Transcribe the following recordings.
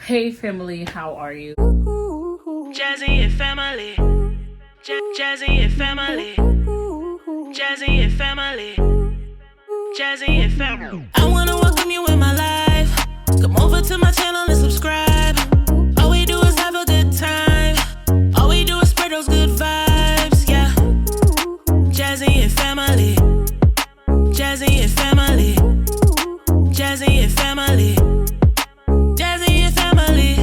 Hey family, how are you? Jazzy and family. Jazzy and family. Jazzy and family. Jazzy and family. I wanna welcome you in my life. Come over to my channel and subscribe. All we do is have a good time. All we do is spread those good vibes, yeah. Jazzy and family. Jazzy and family. Jazzy and family. Jazzy and family.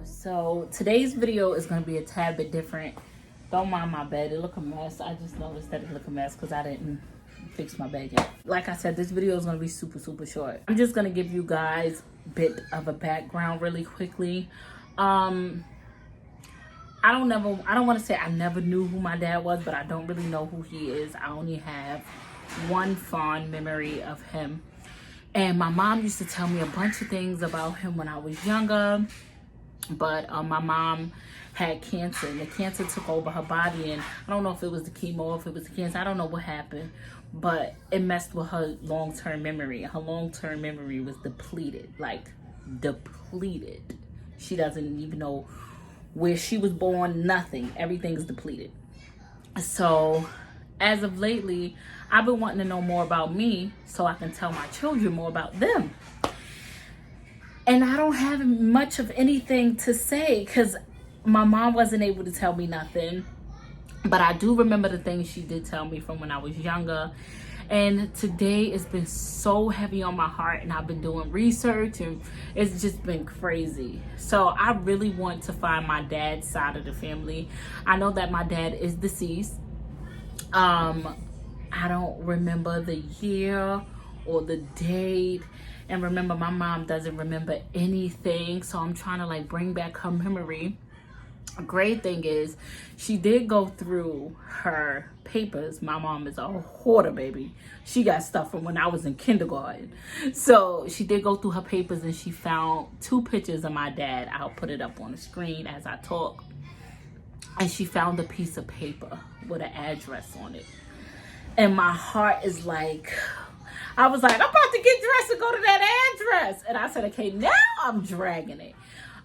So today's video is going to be a tad bit different. Don't mind my bed, it look a mess. I just noticed that it look a mess because I didn't fix my bed yet. Like I said, this video is going to be super short. I'm just going to give you guys a bit of a background really quickly. I don't want to say I never knew who my dad was, but I don't really know who he is. I only have one fond memory of him. And my mom used to tell me a bunch of things about him when I was younger. But my mom had cancer, and the cancer took over her body, and I don't know if it was the chemo or if it was the cancer. I don't know what happened, but it messed with her long-term memory. Her long-term memory was depleted, like depleted. She doesn't even know where she was born, nothing. Everything is depleted. So as of lately, I've been wanting to know more about me so I can tell my children more about them. And I don't have much of anything to say because my mom wasn't able to tell me nothing. But I do remember the things she did tell me from when I was younger. And today it's been so heavy on my heart, and I've been doing research and it's just been crazy. So I really want to find my dad's side of the family. I know that my dad is deceased. I don't remember the year or the date. And remember, my mom doesn't remember anything, so I'm trying to like bring back her memory. A great thing is she did go through her papers. My mom is a hoarder, baby. She got stuff from when I was in kindergarten. So she did go through her papers and she found 2 pictures of my dad. I'll put it up on the screen as I talk. And she found a piece of paper with an address on it. And my heart is like, I was like, I'm about to get dressed and go to that address. And I said, okay, now I'm dragging it.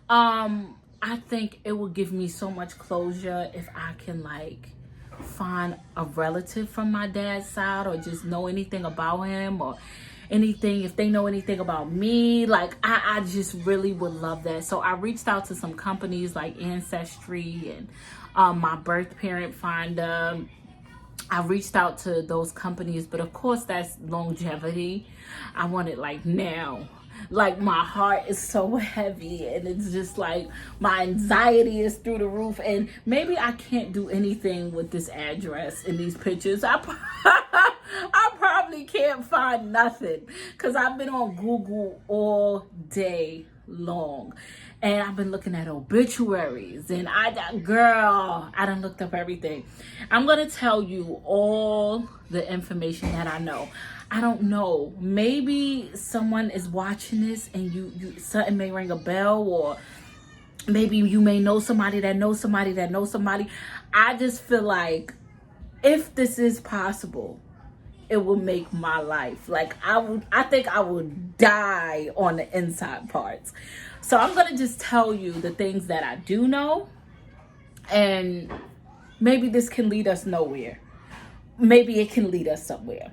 I think it will give me so much closure if I can like find a relative from my dad's side, or just know anything about him, or anything, if they know anything about me. Like I just really would love that. So I reached out to some companies like Ancestry and my birth parent finder. I reached out to those companies, but of course that's longevity. I want it like now. Like my heart is so heavy, and it's just like my anxiety is through the roof, and maybe I can't do anything with this address in these pictures. I probably can't find nothing because I've been on Google all day long. And I've been looking at obituaries, and I done looked up everything. I'm going to tell you all the information that I know. I don't know. Maybe someone is watching this and you something may ring a bell, or maybe you may know somebody that knows somebody that knows somebody. I just feel like if this is possible, it will make my life. Like I think I would die on the inside parts. So I'm going to just tell you the things that I do know, and maybe this can lead us nowhere. Maybe it can lead us somewhere.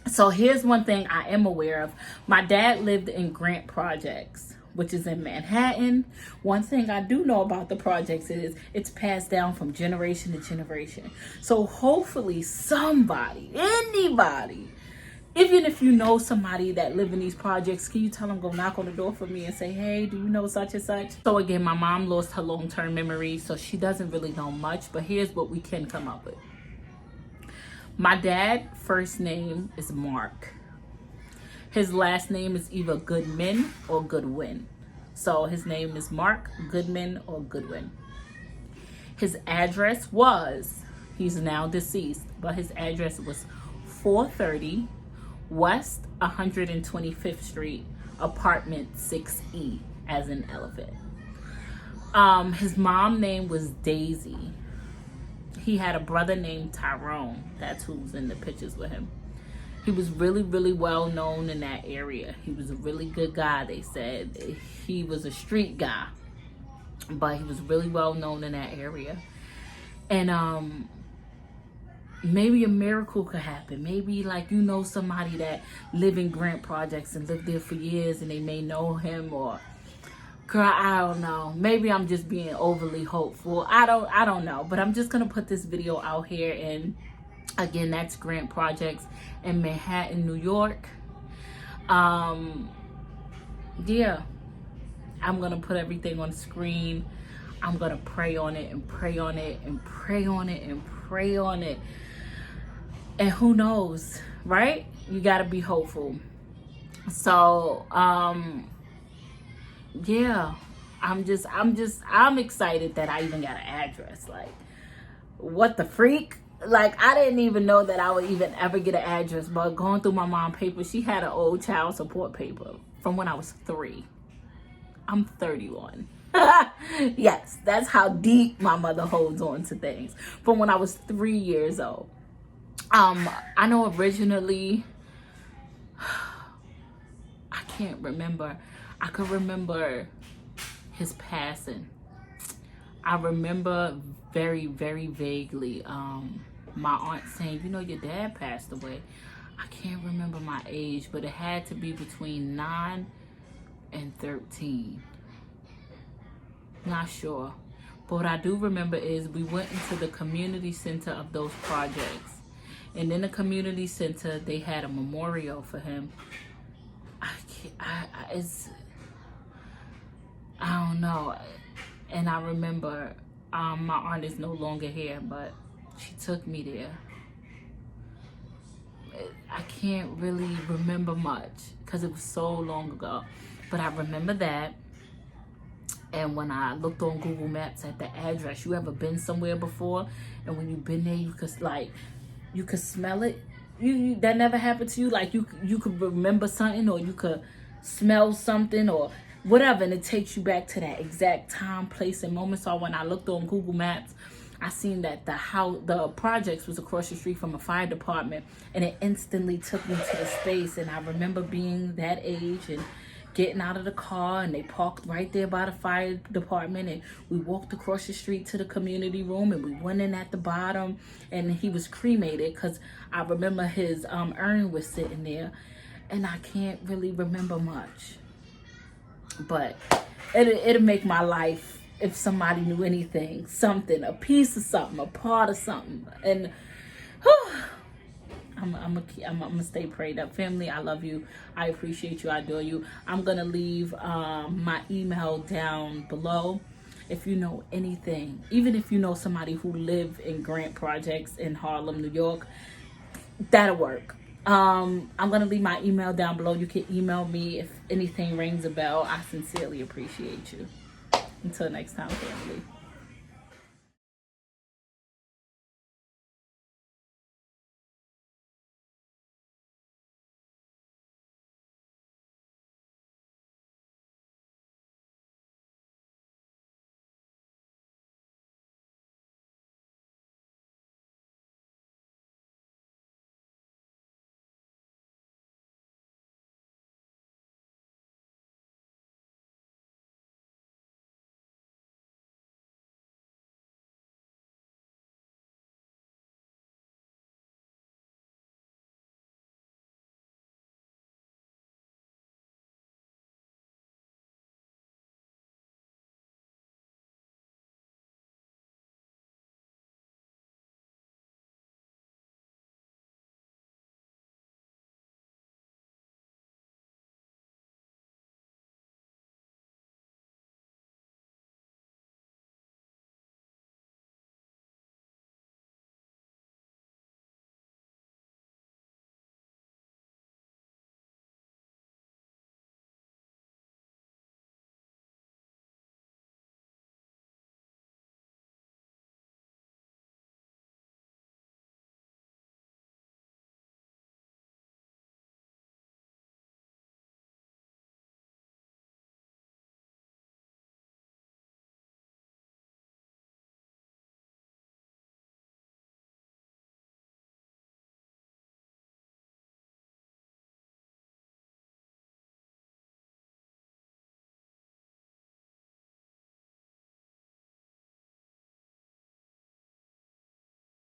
So here's one thing I am aware of. My dad lived in Grant Projects, which is in Manhattan. One thing I do know about the projects is it's passed down from generation to generation. So hopefully somebody, anybody, even if you know somebody that live in these projects, can you tell them, go knock on the door for me and say, hey, do you know such and such? So again, my mom lost her long-term memory, so she doesn't really know much, but here's what we can come up with. My dad's first name is Mark. His last name is either Goodman or Goodwin. So his name is Mark Goodman or Goodwin. His address was, he's now deceased, but his address was 430 West 125th Street, apartment 6E, as in elephant. His mom name was Daisy. he had a brother named Tyrone. That's who's in the pictures with him. He was really, really well known in that area. He was a really good guy, they said. He was a street guy, but he was really well known in that area. And maybe a miracle could happen. Maybe, like, you know, somebody that live in Grant Projects and lived there for years and they may know him, or girl, I don't know. Maybe I'm just being overly hopeful. I don't know. But I'm just gonna put this video out here, and again, that's Grant Projects in Manhattan, New York. Yeah, I'm gonna put everything on the screen. I'm gonna pray on it and pray on it and pray on it and pray on it. And who knows, right? You gotta be hopeful. So, yeah, I'm excited that I even got an address. Like, what the freak? Like, I didn't even know that I would even ever get an address, but going through my mom's paper, she had an old child support paper from when I was 3. I'm 31. Yes, that's how deep my mother holds on to things. From when I was 3 years old. I know originally, I can't remember. I could remember his passing. I remember very, very vaguely my aunt saying, you know, your dad passed away. I can't remember my age, but it had to be between 9 and 13. Not sure. But what I do remember is we went into the community center of those projects. And in the community center, they had a memorial for him. I don't know. And I remember, my aunt is no longer here, but she took me there. I can't really remember much because it was so long ago. But I remember that. And when I looked on Google Maps at the address, you ever been somewhere before? And when you've been there, you could smell it. That never happened to you? Like, you could remember something, or you could smell something, or whatever, and it takes you back to that exact time, place, and moment. So when I looked on Google Maps, I seen that the projects was across the street from a fire department, and it instantly took me to the space. And I remember being that age and getting out of the car, and they parked right there by the fire department, and we walked across the street to the community room, and we went in at the bottom, and he was cremated, because I remember his urn was sitting there, and I can't really remember much. But it'll make my life if somebody knew anything, something, a piece of something, a part of something. And I'm gonna stay prayed up. Family, I love you. I appreciate you. I adore you. I'm gonna leave my email down below. If you know anything, even if you know somebody who live in Grant Projects in Harlem, New York, that'll work. I'm gonna leave my email down below. You can email me if anything rings a bell. I sincerely appreciate you. Until next time, family.